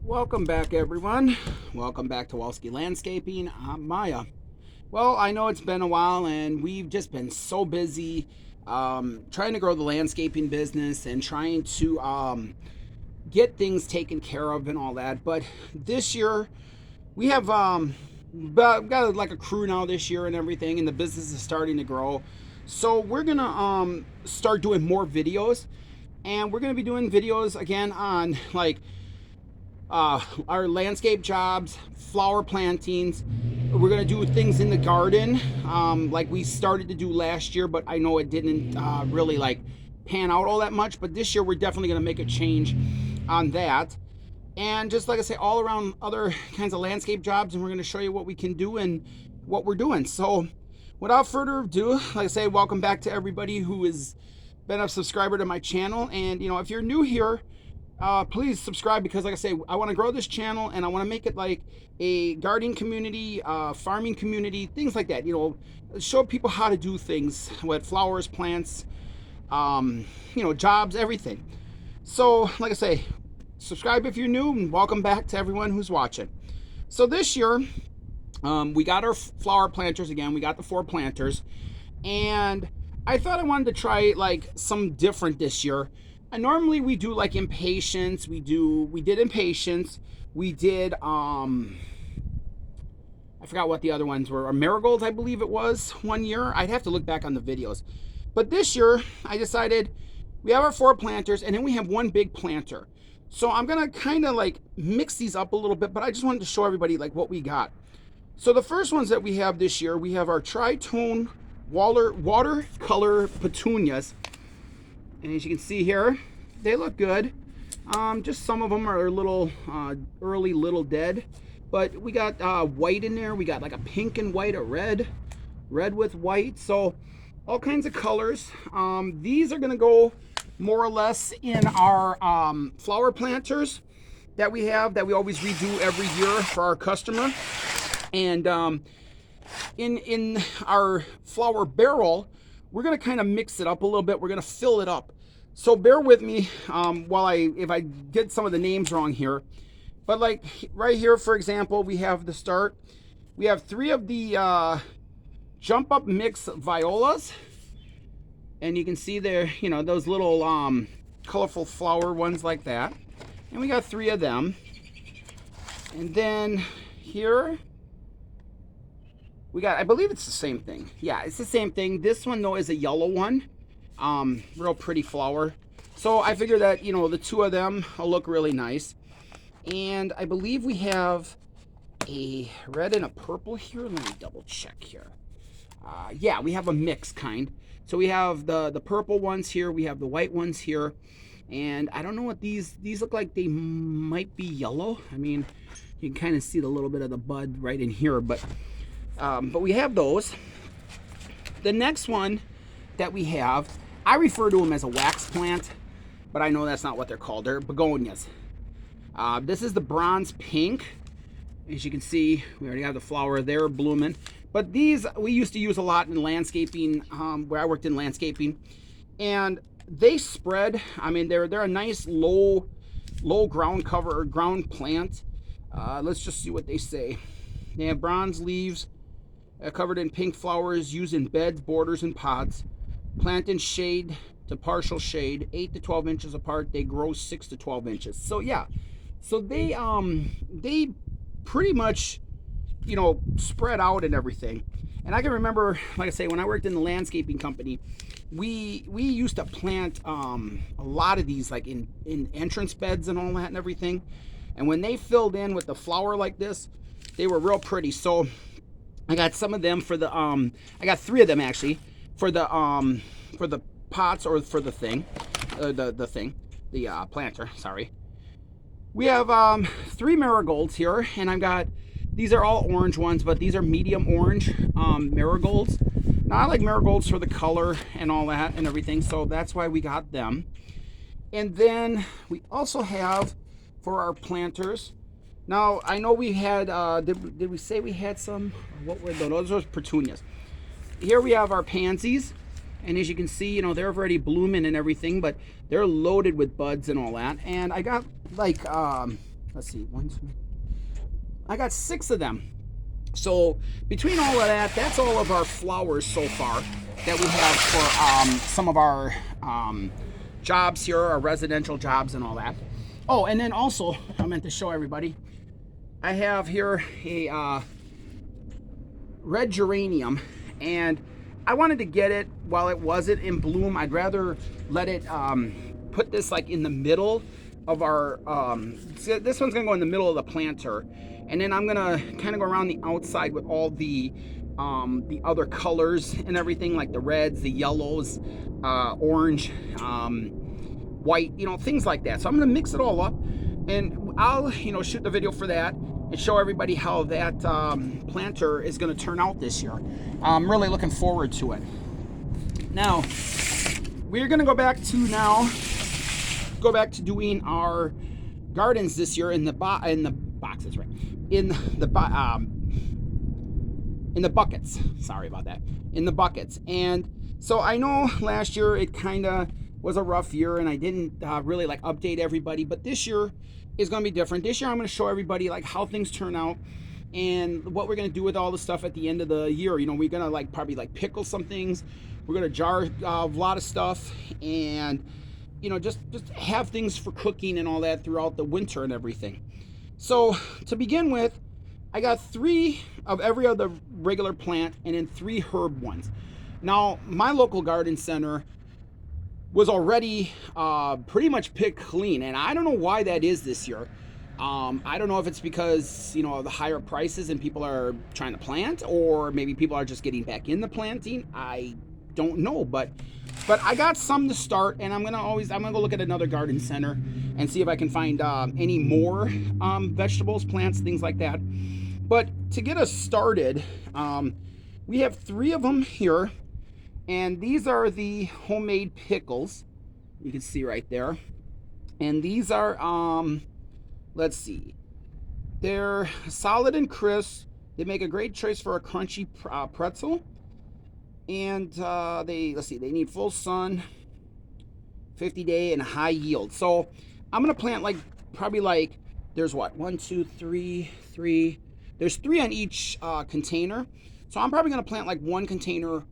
Welcome back, everyone. Welcome back to Walski Landscaping. I'm Maya. Well, I know it's been a while, and we've just been so busy trying to grow the landscaping business and trying to get things taken care of and all that. But this year, we have got like a crew now this year and everything, and the business is starting to grow. So we're gonna start doing more videos, and we're gonna be doing videos again on like our landscape jobs, flower plantings. We're gonna do things in the garden, like we started to do last year, but I know it didn't really like pan out all that much. But this year we're definitely gonna make a change on that. And just like I say, all around other kinds of landscape jobs, and we're gonna show you what we can do and what we're doing. So without further ado, like I say, welcome back to everybody who has been a subscriber to my channel. And if you're new here, please subscribe, because like I say, I want to grow this channel and I want to make it like a gardening community, farming community, things like that. Show people how to do things with flowers, plants, jobs, everything. So like I say, subscribe if you're new, and welcome back to everyone who's watching. So this year, we got our flower planters again. We got the 4 planters, and I thought I wanted to try like some different this year. And normally we do like impatiens. We did impatiens. We did I forgot what the other ones were. Marigolds, I believe it was one year. I'd have to look back on the videos. But this year I decided we have our 4 planters, and then we have one big planter. So I'm gonna kind of like mix these up a little bit, but I just wanted to show everybody like what we got. So the first ones that we have this year, we have our Tritone watercolor petunias. And as you can see here, they look good. Just some of them are a little early, little dead. But we got white in there. We got like a pink and white, a red with white. So all kinds of colors. These are going to go more or less in our flower planters that we have, that we always redo every year for our customer. And in our flower barrel, we're going to kind of mix it up a little bit. We're going to fill it up. So bear with me if I get some of the names wrong here. But like right here, for example, we have the start. We have 3 of the Jump Up Mix violas. And you can see there, those little colorful flower ones like that. And we got 3 of them. And then here, we got, I believe it's the same thing. Yeah, it's the same thing. This one, though, is a yellow one. Real pretty flower. So I figure that, the 2 of them will look really nice. And I believe we have a red and a purple here. Let me double check here. Yeah, we have a mix kind. So we have the purple ones here. We have the white ones here. And I don't know what these look like. They might be yellow. I mean, you can kind of see the little bit of the bud right in here, but we have those. The next one that we have, I refer to them as a wax plant, but I know that's not what they're called. They're begonias. This is the bronze pink. As you can see, we already have the flower there blooming. But these we used to use a lot in landscaping, where I worked in landscaping, and they spread. I mean, they're a nice low ground cover or ground plant. Let's just see what they say. They have bronze leaves, covered in pink flowers, used in beds, borders, and pots. Plant in shade to partial shade, 8 to 12 inches apart. They grow 6 to 12 inches. So yeah, so they pretty much spread out and everything. And I can remember, like I say, when I worked in the landscaping company, we used to plant a lot of these like in entrance beds and all that and everything. And when they filled in with the flower like this, they were real pretty. So I got some of them for the I got 3 of them actually for the pots, or for the thing, the planter. Sorry. We have 3 marigolds here, and I've got, these are all orange ones, but these are medium orange marigolds. Now I like marigolds for the color and all that and everything, so that's why we got them. And then we also have for our planters. Now I know we had did we say we had some? What were those? Those were petunias. Here we have our pansies, and as you can see, they're already blooming and everything, but they're loaded with buds and all that. And I got like let's see, 1, 2. I got 6 of them. So between all of that, that's all of our flowers so far that we have for some of our jobs here, our residential jobs and all that. Oh, and then also, I meant to show everybody, I have here a red geranium, and I wanted to get it while it wasn't in bloom. I'd rather let it put this like in the middle of our, this one's gonna go in the middle of the planter, and then I'm gonna kind of go around the outside with all the other colors and everything, like the reds, the yellows, orange, white, things like that. So I'm gonna mix it all up, and I'll, shoot the video for that and show everybody how that planter is gonna turn out this year. I'm really looking forward to it. Now, we're gonna go back to doing our gardens this year in the boxes, right? In the buckets. Sorry about that. In the buckets. And so I know last year it kind of was a rough year, and I didn't really like update everybody, but this year is going to be different. This year I'm going to show everybody like how things turn out and what we're going to do with all the stuff at the end of the year. We're going to probably pickle some things. We're going to jar a lot of stuff, and just have things for cooking and all that throughout the winter and everything. So to begin with, I got 3 of every other regular plant and then 3 herb ones. Now, my local garden center was already pretty much picked clean, and I don't know why that is this year. I don't know if it's because of the higher prices and people are trying to plant, or maybe people are just getting back into planting. I don't know, but I got some to start, and I'm gonna go look at another garden center and see if I can find any more vegetables, plants, things like that. But to get us started, we have 3 of them here, and these are the homemade pickles. You can see right there, and these are let's see, they're solid and crisp. They make a great choice for a crunchy pretzel. And they need full sun, 50-day, and high yield. So I'm gonna plant probably there's what, 1, 2, 3. There's 3 on each container. So I'm probably gonna plant 1 container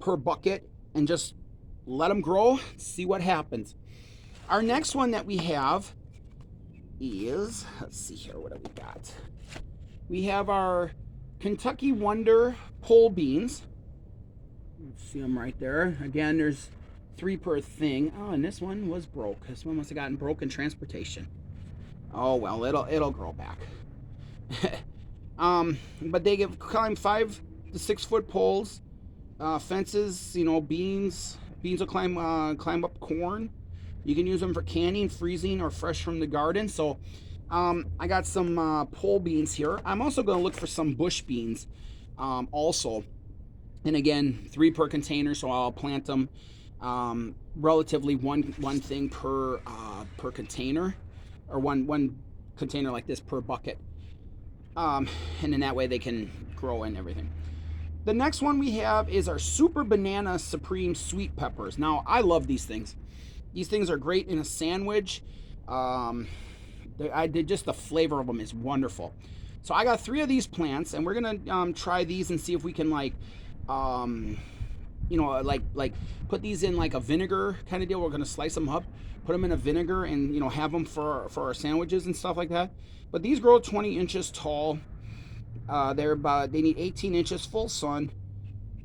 per bucket and just let them grow, see what happens. Our next one that we have is, let's see here, what have we got? We have our Kentucky Wonder pole beans. See them right there. Again, there's 3 per thing. Oh, and this one was broke. This one must have gotten broke in transportation. Oh well, it'll grow back. But they climb 5 to 6 foot poles, fences. Beans will climb up corn. You can use them for canning, freezing, or fresh from the garden. So, I got some pole beans here. I'm also going to look for some bush beans, also. And again, 3 per container, so I'll plant them relatively one thing per container, or one container like this per bucket, and then that way they can grow and everything. The next one we have is our Super Banana Supreme Sweet Peppers. Now, I love these things. These things are great in a sandwich. Just the flavor of them is wonderful. So I got 3 of these plants, and we're gonna try these and see if we can put these in a vinegar kind of deal. We're gonna slice them up, put them in a vinegar, and have them for our sandwiches and stuff like that. But these grow 20 inches tall. They need 18 inches full sun,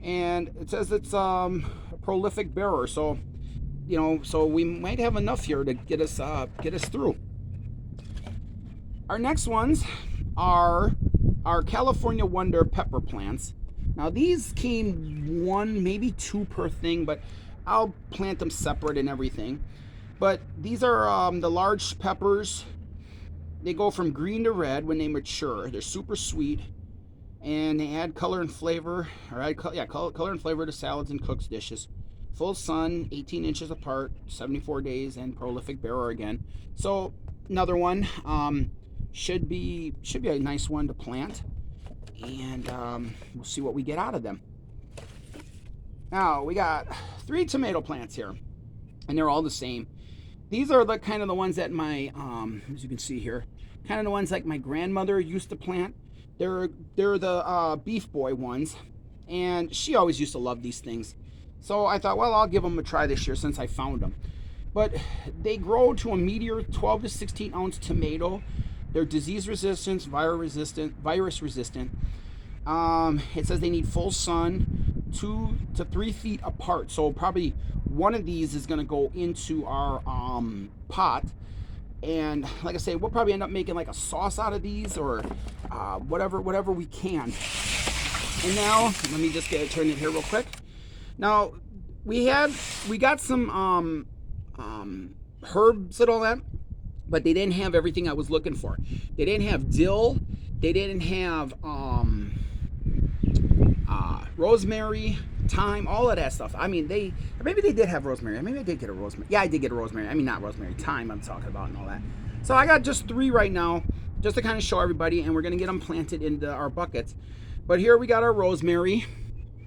and it says it's a prolific bearer. So so we might have enough here to get us through. Our next ones are our California Wonder pepper plants. Now these came 1, maybe 2 per thing, but I'll plant them separate and everything. But these are the large peppers. They go from green to red when they mature. They're super sweet, and they add color and flavor, color and flavor to salads and cooked dishes. Full sun, 18 inches apart, 74 days, and prolific bearer again. So another one, should be a nice one to plant, and we'll see what we get out of them. Now we got 3 tomato plants here, and they're all the same. these are the kind of the ones that my, as you can see here, kind of the ones like my grandmother used to plant. They're the Beef Boy ones, and she always used to love these things. So I thought, well, I'll give them a try this year since I found them. But they grow to a meteor 12 to 16 ounce tomato. They're disease resistant, virus resistant. It says they need full sun, 2 to 3 feet apart. So probably one of these is going to go into our pot. And like I say, we'll probably end up making like a sauce out of these, or whatever we can. And now let me just turn it here real quick. Now we got some herbs and all that, but they didn't have everything I was looking for. They didn't have dill. They didn't have rosemary, thyme, all of that stuff. I mean, maybe they did have rosemary. Maybe I did get a rosemary. Yeah, I did get a rosemary. I mean, not rosemary, thyme I'm talking about and all that. So I got just 3 right now, just to kind of show everybody, and we're going to get them planted into our buckets. But here we got our rosemary.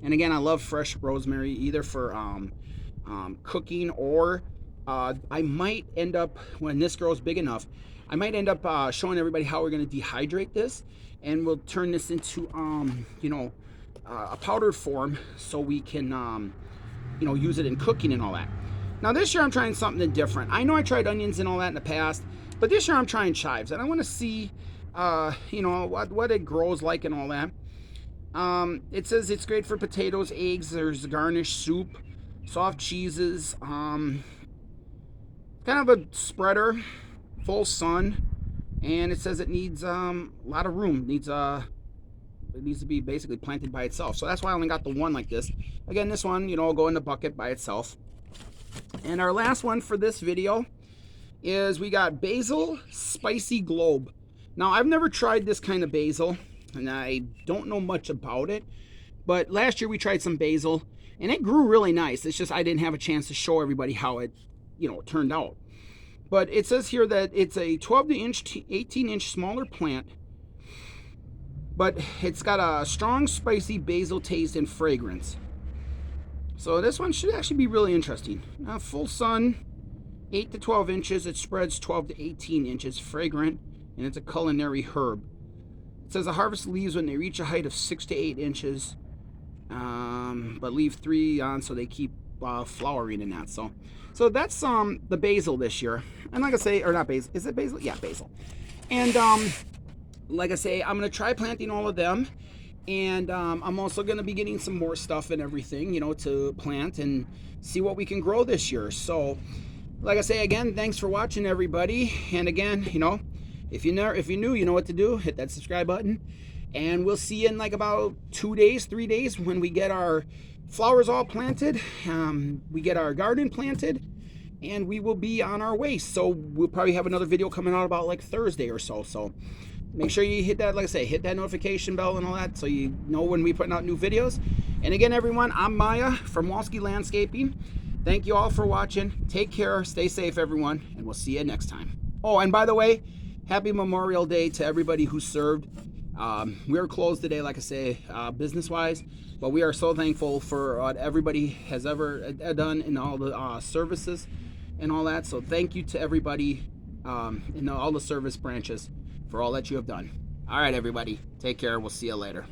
And again, I love fresh rosemary, either for cooking, or I might end up, when this grows big enough, I might end up showing everybody how we're going to dehydrate this, and we'll turn this into, a powdered form, so we can, use it in cooking and all that. Now this year I'm trying something different. I know I tried onions and all that in the past, but this year I'm trying chives, and I want to see, what it grows like and all that. It says it's great for potatoes, eggs, there's garnish, soup, soft cheeses, kind of a spreader, full sun, and it says it needs a lot of room. It needs to be basically planted by itself. So that's why I only got the one like this. Again, this one, will go in the bucket by itself. And our last one for this video is we got basil spicy globe. Now I've never tried this kind of basil, and I don't know much about it, but last year we tried some basil and it grew really nice. It's just I didn't have a chance to show everybody how it turned out. But it says here that it's a 12 to 18 inch smaller plant, but it's got a strong spicy basil taste and fragrance. So this one should actually be really interesting. Full sun, 8 to 12 inches. It spreads 12 to 18 inches, fragrant, and it's a culinary herb. It says the harvest leaves when they reach a height of 6 to 8 inches, but leave 3 on so they keep flowering in that. So that's the basil this year. And like I say, or not basil, is it basil? Yeah, basil. And like I say, I'm going to try planting all of them. And I'm also going to be getting some more stuff and everything, to plant and see what we can grow this year. So like I say, again, thanks for watching, everybody. And again, if you're new, you know what to do. Hit that subscribe button. And we'll see you in like about 2 days, 3 days, when we get our flowers all planted. We get our garden planted, and we will be on our way. So we'll probably have another video coming out about like Thursday or so. So make sure you hit that, like I say, hit that notification bell and all that, so you know when we put out new videos. And again, everyone, I'm Maya from Walski Landscaping. Thank you all for watching. Take care. Stay safe, everyone, and we'll see you next time. Oh, and by the way, happy Memorial Day to everybody who served. We're closed today, like I say, business-wise, but we are so thankful for what everybody has ever done in all the services and all that. So thank you to everybody in all the service branches for all that you have done. All right, everybody, take care. We'll see you later.